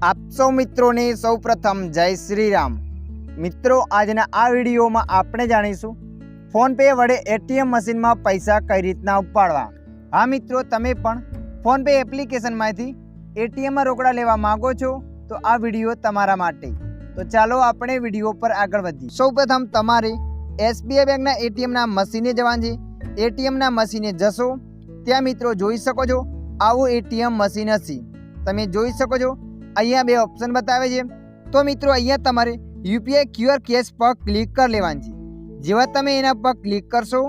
આપ સૌ મિત્રોને સૌપ્રથમ જય શ્રી રામ। મિત્રો આજના આ વિડીયોમાં આપણે જાણીશું ફોનપે વડે એટીએમ મશીનમાં પૈસા કઈ રીતના ઉપાડવા। હા મિત્રો, તમે પણ ફોનપે એપ્લિકેશનમાંથી એટીએમમાં રોકડા લેવા માંગો છો તો આ વિડીયો તમારા માટે। તો ચાલો આપણે વિડીયો પર આગળ વધીએ। સૌપ્રથમ તમારે એસબીઆઈ બેંકના એટીએમના મશીને જવાનું છે। એટીએમના મશીને જશો ત્યાં મિત્રો જોઈ શકો છો આવું એટીએમ મશીન હશે। તમે જોઈ શકો છો અહીંયા બે ઓપ્શન બતાવે છે। તો મિત્રો અહીંયા તમારે યુપીઆઈ ક્યુઆર કેશ પર ક્લિક કરી લેવાનું છે। જેવા તમે એના પર ક્લિક કરશો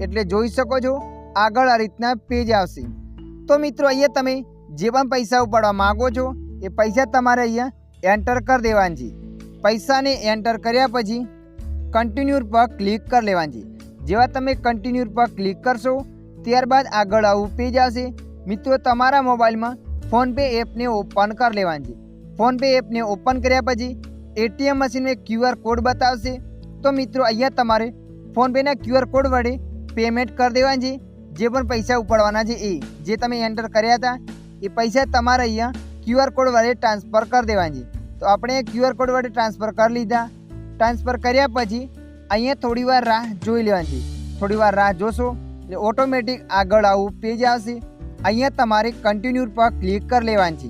એટલે જોઈ શકો છો આગળ આ રીતના પેજ આવશે। તો મિત્રો અહીંયા તમે જે પણ પૈસા ઉપાડવા માગો છો એ પૈસા તમારે અહીંયા એન્ટર કરી દેવાના છે। પૈસાને એન્ટર કર્યા પછી કન્ટિન્યુ પર ક્લિક કરી લેવાનું છે। જેવા તમે કન્ટિન્યુ પર ક્લિક કરશો ત્યારબાદ આગળ આવું પેજ આવશે। મિત્રો તમારા મોબાઈલમાં ફોનપે એપને ઓપન કરી લેવાનું છે। ફોનપે એપને ઓપન કર્યા પછી એટીએમ મશીનમાં ક્યુઆર કોડ બતાવશે। તો મિત્રો અહીંયા તમારે ફોનપેના ક્યુઆર કોડ વડે પેમેન્ટ કરી દેવાનું છે। જે પણ પૈસા ઉપાડવાના છે એ જે તમે એન્ટર કર્યા હતા એ પૈસા તમારે અહીંયા ક્યુઆર કોડ વડે ટ્રાન્સફર કરી દેવાના છે। તો આપણે ક્યુઆર કોડ વડે ટ્રાન્સફર કરી લીધા। ટ્રાન્સફર કર્યા પછી અહીંયા થોડી વાર રાહ જોઈ લેવાની છે। થોડી વાર રાહ જોશો એટલે ઓટોમેટિક આગળ આવું પેજ આવશે। અહીંયા તમારે કન્ટિન્યુ પર ક્લિક કરી લેવાનું છે।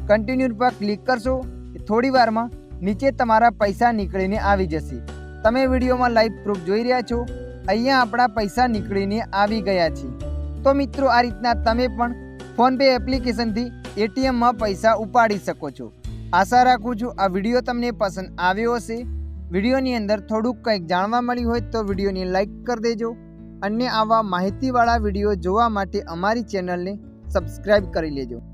કન્ટિન્યુ પર ક્લિક કરશો થોડી વારમાં નીચે તમારા પૈસા નીકળીને આવી જશે। તમે વિડીયોમાં લાઈવ પ્રૂફ જોઈ રહ્યા છો। અહીંયા આપણા પૈસા નીકળીને આવી ગયા છે। તો મિત્રો આ રીતના તમે પણ ફોનપે એપ્લિકેશનથી એટીએમમાં પૈસા ઉપાડી શકો છો। આશા રાખું છું આ વિડીયો તમને પસંદ આવ્યો હશે। વિડીયોની અંદર થોડુંક કંઈક જાણવા મળ્યું હોય તો વિડીયોને લાઈક કરી દેજો। અન્ય આવા માહિતીવાળા વિડીયો જોવા માટે અમારી ચેનલને સબસ્ક્રાઈબ કરી લેજો।